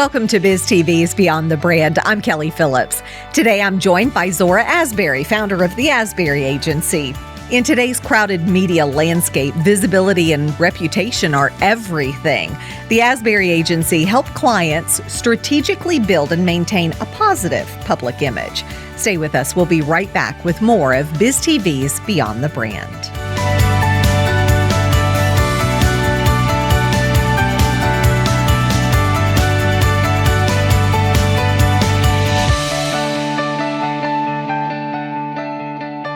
Welcome to BizTV's Beyond the Brand. I'm Kelli Phillips. Today I'm joined by Zora Asberry, founder of the Asberry Agency. In today's crowded media landscape, visibility and reputation are everything. The Asberry Agency helps clients strategically build and maintain a positive public image. Stay with us. We'll be right back with more of BizTV's Beyond the Brand.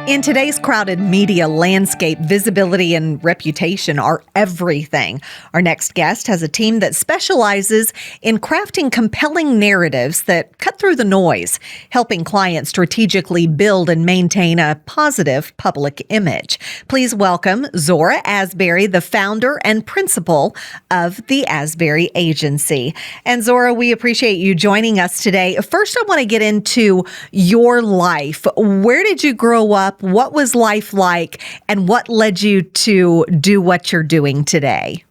In today's crowded media landscape, visibility and reputation are everything. Our next guest has a team that specializes in crafting compelling narratives that cut through the noise, helping clients strategically build and maintain a positive public image. Please welcome Zora Asberry, the founder and principal of the Asberry Agency. And Zora, we appreciate you joining us today. First, I want to get into your life. Where did you grow up? What was life like, and what led you to do what you're doing today?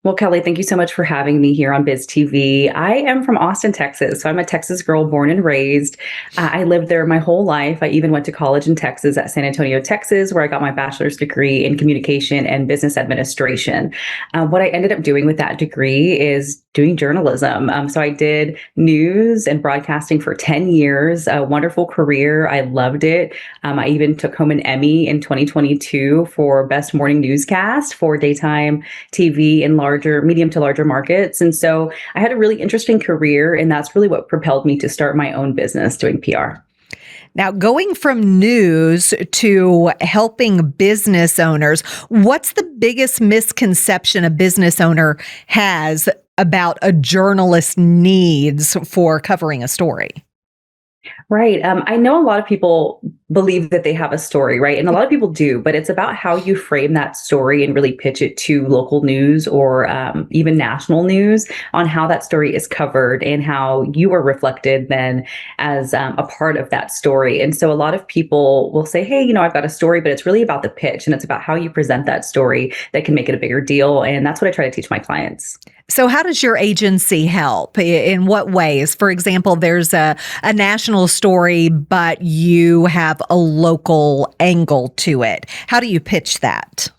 Well, Kelli, thank you so much for having me here on BizTV. I am from Austin, Texas, so I'm a Texas girl born and raised. I lived there my whole life. I even went to college in Texas at San Antonio, Texas, where I got my bachelor's degree in communication and business administration. What I ended up doing with that degree is doing journalism. So I did news and broadcasting for 10 years, a wonderful career. I loved it. I even took home an Emmy in 2022 for Best Morning Newscast for daytime TV in medium to larger markets. And so I had a really interesting career, and that's really what propelled me to start my own business doing PR. Now, going from news to helping business owners, what's the biggest misconception a business owner has about a journalist's needs for covering a story? Right. I know a lot of people believe that they have a story, right? And a lot of people do, but it's about how you frame that story and really pitch it to local news or even national news on how that story is covered and how you are reflected then as a part of that story. And so a lot of people will say, hey, I've got a story, but it's really about the pitch and it's about how you present that story that can make it a bigger deal. And that's what I try to teach my clients. So how does your agency help? In what ways? For example, there's a national story, but you have a local angle to it. How do you pitch that?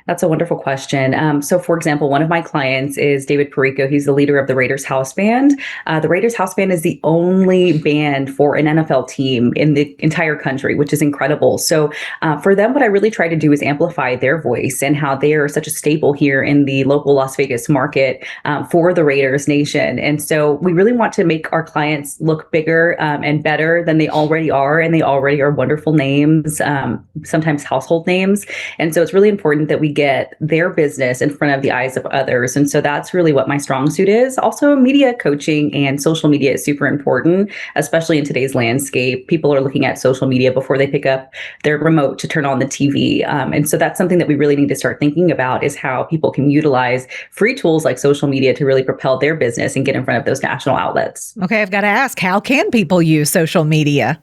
That's a wonderful question. So, for example, one of my clients is David Perico. He's the leader of the Raiders House Band. The Raiders House Band is the only band for an NFL team in the entire country, which is incredible. So for them, what I really try to do is amplify their voice and how they are such a staple here in the local Las Vegas market for the Raiders Nation. And so we really want to make our clients look bigger and better than they already are. And they already are wonderful names, sometimes household names. And so it's really important that we get their business in front of the eyes of others. And so that's really what my strong suit is. Also, media coaching and social media is super important, especially in today's landscape. People are looking at social media before they pick up their remote to turn on the TV. And so that's something that we really need to start thinking about, is how people can utilize free tools like social media to really propel their business and get in front of those national outlets. Okay, I've got to ask, how can people use social media?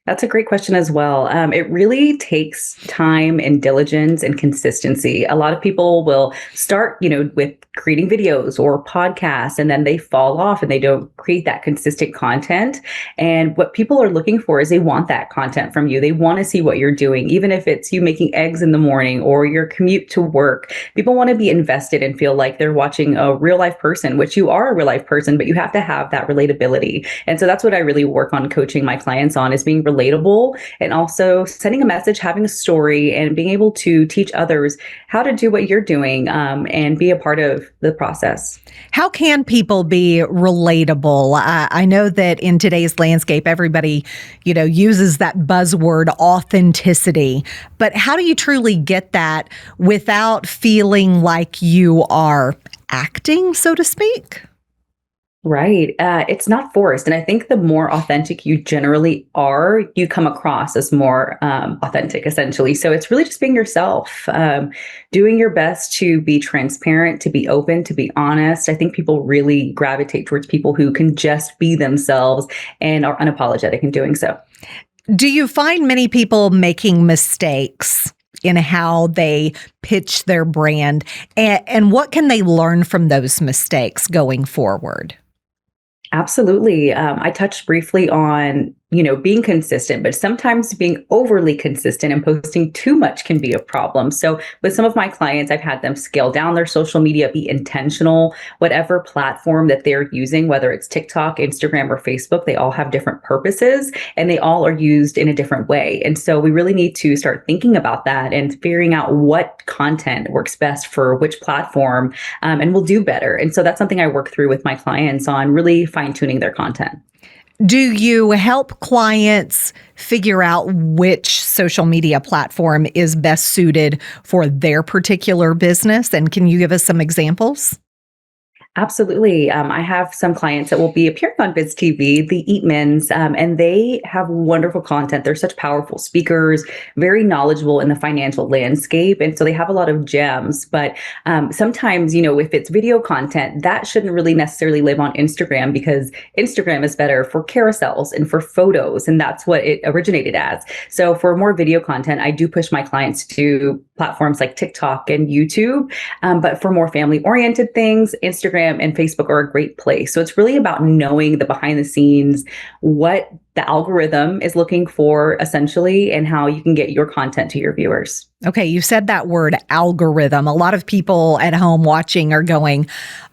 That's a great question as well. It really takes time and diligence and consistency. A lot of people will start, with creating videos or podcasts, and then they fall off and they don't create that consistent content. And what people are looking for is they want that content from you. They want to see what you're doing, even if it's you making eggs in the morning or your commute to work. People want to be invested and feel like they're watching a real life person, which you are a real life person, but you have to have that relatability. And so that's what I really work on coaching my clients on, is being relatable and also sending a message, having a story, and being able to teach others how to do what you're doing and be a part of the process. How can people be relatable? I know that in today's landscape, everybody, uses that buzzword authenticity, but how do you truly get that without feeling like you are acting, so to speak? Right. It's not forced. And I think the more authentic you generally are, you come across as more authentic, essentially. So it's really just being yourself, doing your best to be transparent, to be open, to be honest. I think people really gravitate towards people who can just be themselves and are unapologetic in doing so. Do you find many people making mistakes in how they pitch their brand? And what can they learn from those mistakes going forward? Absolutely. I touched briefly on, being consistent, but sometimes being overly consistent and posting too much can be a problem. So with some of my clients, I've had them scale down their social media, be intentional, whatever platform that they're using, whether it's TikTok, Instagram, or Facebook, they all have different purposes and they all are used in a different way. And so we really need to start thinking about that and figuring out what content works best for which platform, and will do better. And so that's something I work through with my clients on really fine-tuning their content. Do you help clients figure out which social media platform is best suited for their particular business? And can you give us some examples? Absolutely. I have some clients that will be appearing on BizTV, the Eatmans, and they have wonderful content. They're such powerful speakers, very knowledgeable in the financial landscape. And so they have a lot of gems. But sometimes, if it's video content, that shouldn't really necessarily live on Instagram because Instagram is better for carousels and for photos. And that's what it originated as. So for more video content, I do push my clients to platforms like TikTok and YouTube. But for more family-oriented things, Instagram and Facebook are a great place. So it's really about knowing the behind the scenes, what the algorithm is looking for essentially, and how you can get your content to your viewers. Okay, you said that word algorithm. A lot of people at home watching are going,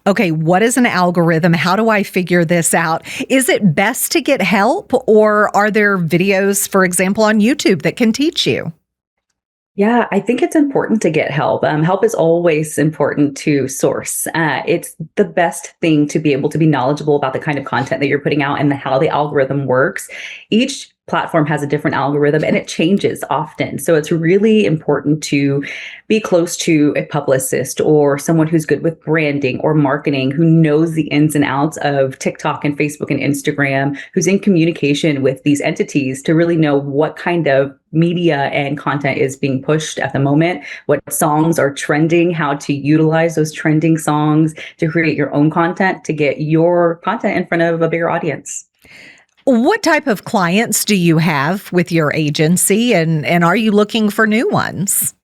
okay, what is an algorithm? How do I figure this out? Is it best to get help, or are there videos, for example, on YouTube that can teach you? Yeah, I think it's important to get help. Help is always important to source. It's the best thing to be able to be knowledgeable about the kind of content that you're putting out and how the algorithm works. Each platform has a different algorithm and it changes often. So it's really important to be close to a publicist or someone who's good with branding or marketing, who knows the ins and outs of TikTok and Facebook and Instagram, who's in communication with these entities to really know what kind of media and content is being pushed at the moment, what songs are trending, how to utilize those trending songs to create your own content to get your content in front of a bigger audience. What type of clients do you have with your agency, and are you looking for new ones?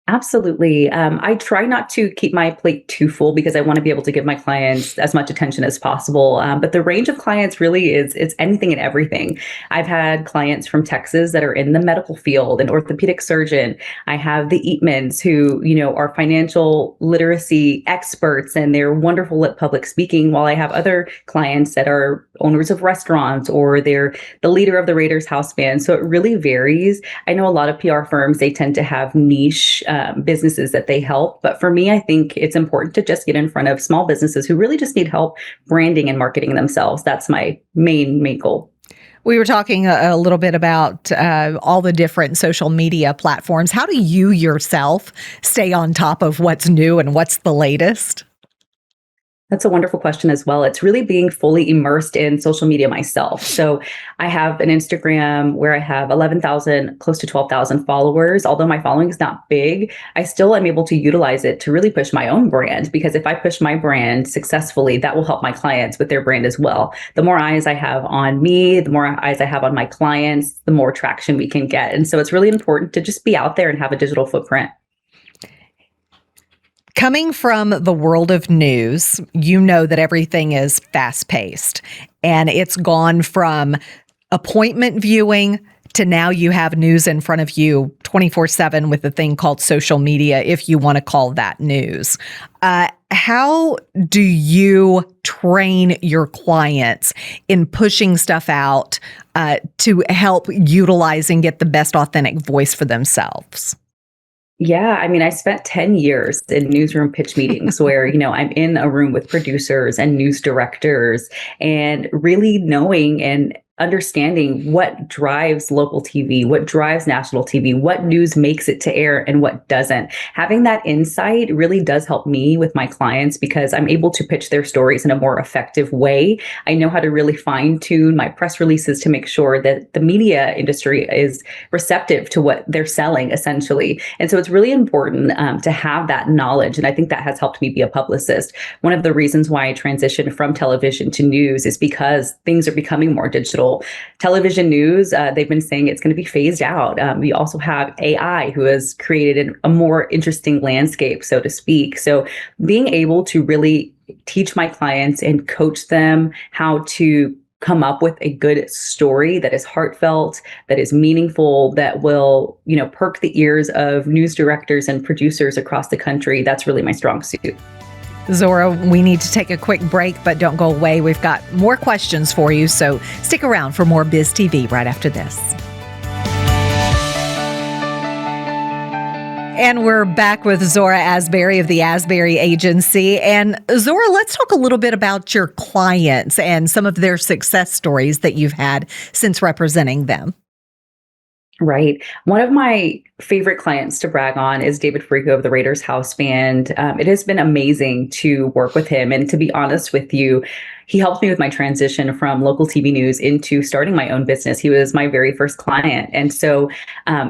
Absolutely. I try not to keep my plate too full because I want to be able to give my clients as much attention as possible. But the range of clients really is anything and everything. I've had clients from Texas that are in the medical field, an orthopedic surgeon. I have the Eatmans who, are financial literacy experts and they're wonderful at public speaking, while I have other clients that are owners of restaurants or they're the leader of the Raiders house band. So it really varies. I know a lot of PR firms, they tend to have niche businesses that they help. But for me, I think it's important to just get in front of small businesses who really just need help branding and marketing themselves. That's my main goal. We were talking a little bit about all the different social media platforms. How do you yourself stay on top of what's new and what's the latest? That's a wonderful question as well. It's really being fully immersed in social media myself. So I have an Instagram where I have 11,000, close to 12,000 followers. Although my following is not big, I still am able to utilize it to really push my own brand, because if I push my brand successfully, that will help my clients with their brand as well. The more eyes I have on me, the more eyes I have on my clients, the more traction we can get. And so it's really important to just be out there and have a digital footprint. Coming from the world of news, you know that everything is fast-paced, and it's gone from appointment viewing to now you have news in front of you 24/7 with a thing called social media, if you want to call that news. How do you train your clients in pushing stuff out to help utilize and get the best authentic voice for themselves? Yeah, I spent 10 years in newsroom pitch meetings where, I'm in a room with producers and news directors and really knowing and understanding what drives local TV, what drives national TV, what news makes it to air and what doesn't. Having that insight really does help me with my clients because I'm able to pitch their stories in a more effective way. I know how to really fine tune my press releases to make sure that the media industry is receptive to what they're selling essentially. And so it's really important to have that knowledge. And I think that has helped me be a publicist. One of the reasons why I transitioned from television to news is because things are becoming more digital. commercial. Television news, they've been saying it's going to be phased out. We also have AI, who has created a more interesting landscape, so to speak. So being able to really teach my clients and coach them how to come up with a good story that is heartfelt, that is meaningful, that will, perk the ears of news directors and producers across the country. That's really my strong suit. Zora, we need to take a quick break, but don't go away. We've got more questions for you, so stick around for more BizTV right after this. And we're back with Zora Asberry of the Asberry Agency. And Zora, let's talk a little bit about your clients and some of their success stories that you've had since representing them. Right. One of my favorite clients to brag on is David Perico of the Raiders House Band. It has been amazing to work with him. And to be honest with you, he helped me with my transition from local TV news into starting my own business. He was my very first client. And so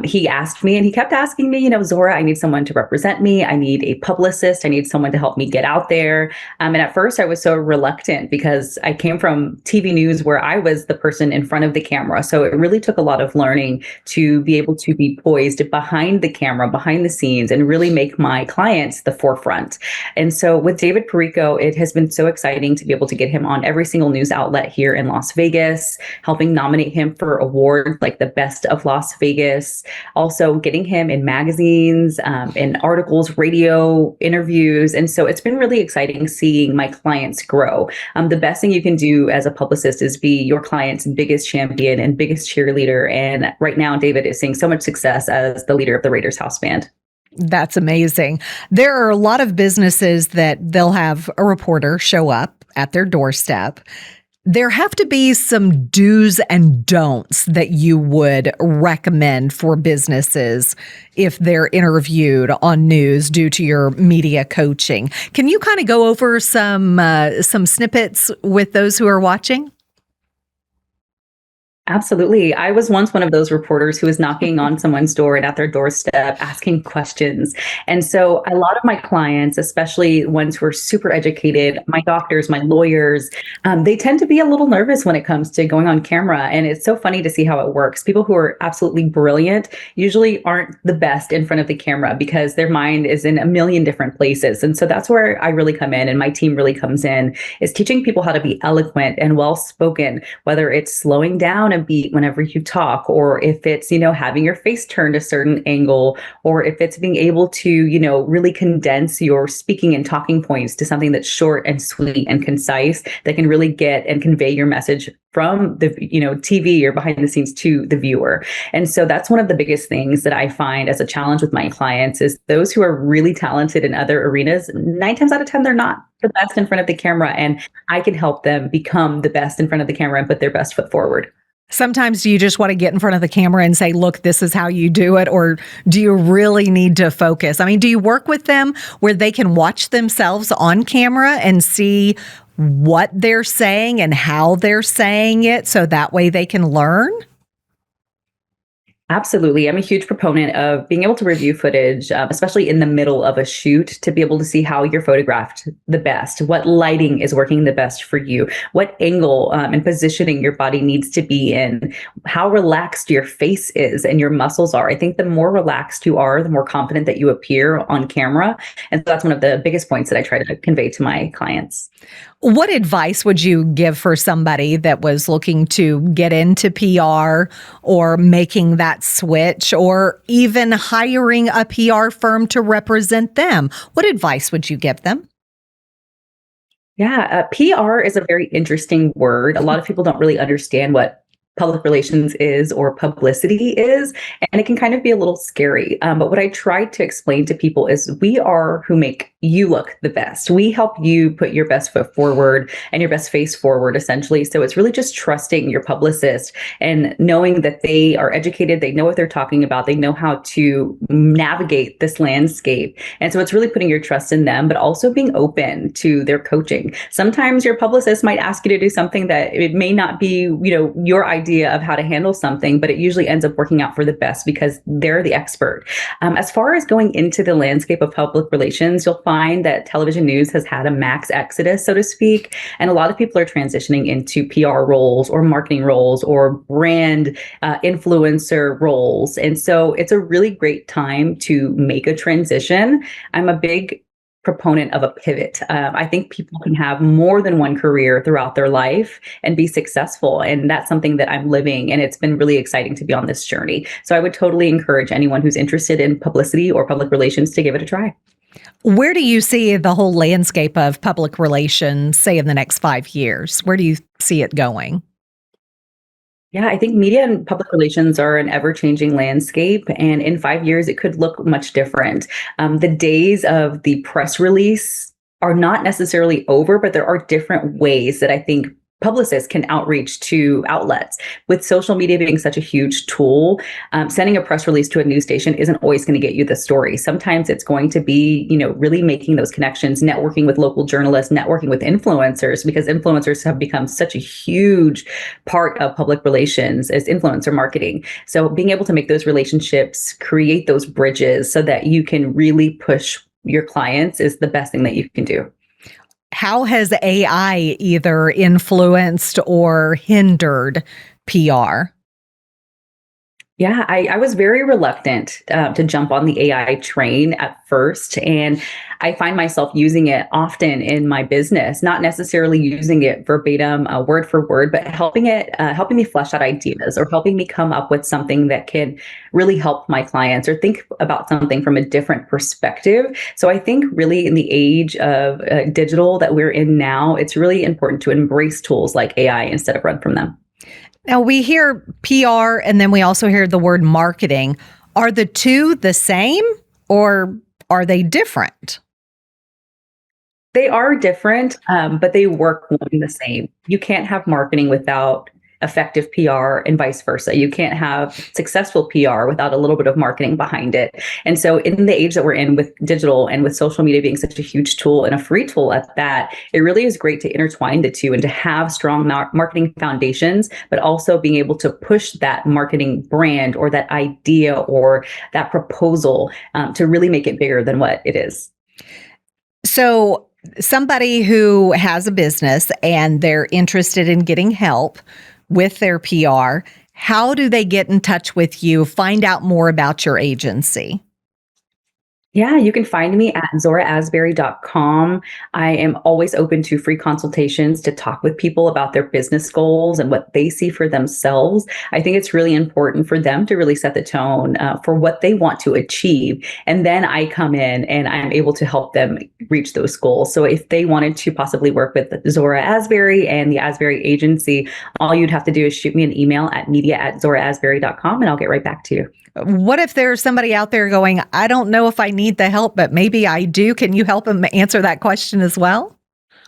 he asked me, and he kept asking me, Zora, I need someone to represent me. I need a publicist. I need someone to help me get out there. And at first I was so reluctant because I came from TV news where I was the person in front of the camera. So it really took a lot of learning to be able to be poised behind the camera, behind the scenes, and really make my clients the forefront. And so with David Perico, it has been so exciting to be able to get him on every single news outlet here in Las Vegas, helping nominate him for awards like the Best of Las Vegas, also getting him in magazines, in articles, radio interviews. And so it's been really exciting seeing my clients grow. The best thing you can do as a publicist is be your client's biggest champion and biggest cheerleader. And right now, David is seeing so much success as the leader of the Raiders House Band. That's amazing. There are a lot of businesses that they'll have a reporter show up at their doorstep. There have to be some do's and don'ts that you would recommend for businesses if they're interviewed on news due to your media coaching. Can you kind of go over some snippets with those who are watching? Absolutely. I was once one of those reporters who was knocking on someone's door and at their doorstep asking questions. And so a lot of my clients, especially ones who are super educated, my doctors, my lawyers, they tend to be a little nervous when it comes to going on camera. And it's so funny to see how it works. People who are absolutely brilliant usually aren't the best in front of the camera because their mind is in a million different places. And so that's where I really come in and my team really comes in, is teaching people how to be eloquent and well-spoken, whether it's slowing down a beat whenever you talk, or if it's, having your face turned a certain angle, or if it's being able to, really condense your speaking and talking points to something that's short and sweet and concise that can really get and convey your message from the, TV or behind the scenes to the viewer. And so that's one of the biggest things that I find as a challenge with my clients is those who are really talented in other arenas, 9 times out of 10, they're not the best in front of the camera. And I can help them become the best in front of the camera and put their best foot forward. Sometimes do you just want to get in front of the camera and say, look, this is how you do it? Or do you really need to focus? I mean, do you work with them where they can watch themselves on camera and see what they're saying and how they're saying it so that way they can learn? Absolutely. I'm a huge proponent of being able to review footage, especially in the middle of a shoot, to be able to see how you're photographed the best, what lighting is working the best for you, what angle and positioning your body needs to be in, how relaxed your face is and your muscles are. I think the more relaxed you are, the more confident that you appear on camera. And so that's one of the biggest points that I try to convey to my clients. What advice would you give for somebody that was looking to get into PR or making that switch or even hiring a PR firm to represent them? What advice would you give them? Yeah, PR is a very interesting word. A lot of people don't really understand what public relations is or publicity is, and it can kind of be a little scary. But what I try to explain to people is we are who make you look the best. We help you put your best foot forward and your best face forward, essentially. So it's really just trusting your publicist and knowing that they are educated, they know what they're talking about, they know how to navigate this landscape. And so it's really putting your trust in them, but also being open to their coaching. Sometimes your publicist might ask you to do something that it may not be, your idea of how to handle something, but it usually ends up working out for the best because they're the expert. As far as going into the landscape of public relations, you'll find find that television news has had a max exodus, so to speak, and a lot of people are transitioning into PR roles or marketing roles or brand influencer roles. And so it's a really great time to make a transition. I'm a big proponent of a pivot. I think people can have more than one career throughout their life and be successful. And that's something that I'm living. And it's been really exciting to be on this journey. So I would totally encourage anyone who's interested in publicity or public relations to give it a try. Where do you see the whole landscape of public relations, say, in the next 5 years? Where do you see it going? Yeah, I think media and public relations are an ever-changing landscape, and in 5 years, it could look much different. The days of the press release are not necessarily over, but there are different ways that I think publicists can outreach to outlets. With social media being such a huge tool, sending a press release to a news station isn't always going to get you the story. Sometimes it's going to be, really making those connections, networking with local journalists, networking with influencers, because influencers have become such a huge part of public relations as influencer marketing. So being able to make those relationships, create those bridges so that you can really push your clients is the best thing that you can do. How has AI either influenced or hindered PR? Yeah, I was very reluctant to jump on the AI train at first. And I find myself using it often in my business, not necessarily using it verbatim, word for word, but helping me flesh out ideas or helping me come up with something that can really help my clients or think about something from a different perspective. So I think really in the age of digital that we're in now, it's really important to embrace tools like AI instead of run from them. Now, we hear PR and then we also hear the word marketing. Are the two the same or are they different? They are different, but they work one and the same. You can't have marketing without effective PR and vice versa. You can't have successful PR without a little bit of marketing behind it. And so in the age that we're in with digital and with social media being such a huge tool and a free tool at that, it really is great to intertwine the two and to have strong marketing foundations, but also being able to push that marketing brand or that idea or that proposal to really make it bigger than what it is. So somebody who has a business and they're interested in getting help with their PR, how do they get in touch with you, find out more about your agency? Yeah, you can find me at zoraasberry.com. I am always open to free consultations to talk with people about their business goals and what they see for themselves. I think it's really important for them to really set the tone for what they want to achieve. And then I come in and I'm able to help them reach those goals. So if they wanted to possibly work with Zora Asberry and the Asberry Agency, all you'd have to do is shoot me an email at media@zoraasberry.com and I'll get right back to you. What if there's somebody out there going, I don't know if I need the help, but maybe I do. Can you help them answer that question as well?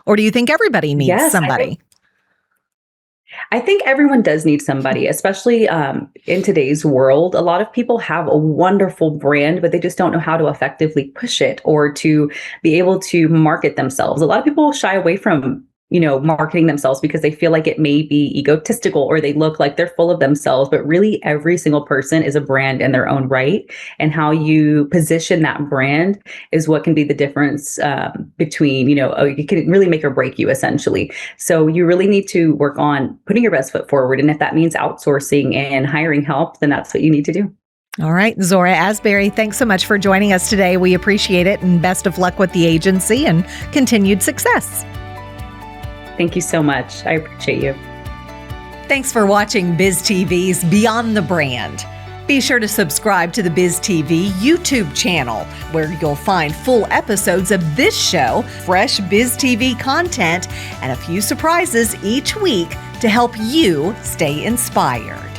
Or do you think everybody needs somebody? I think everyone does need somebody, especially in today's world. A lot of people have a wonderful brand, but they just don't know how to effectively push it or to be able to market themselves. A lot of people shy away from marketing themselves because they feel like it may be egotistical or they look like they're full of themselves, but really every single person is a brand in their own right. And how you position that brand is what can be the difference between, it can really make or break you essentially. So you really need to work on putting your best foot forward. And if that means outsourcing and hiring help, then that's what you need to do. All right, Zora Asberry, thanks so much for joining us today. We appreciate it and best of luck with the agency and continued success. Thank you so much. I appreciate you. Thanks for watching BizTV's Beyond the Brand. Be sure to subscribe to the BizTV YouTube channel, where you'll find full episodes of this show, fresh BizTV content, and a few surprises each week to help you stay inspired.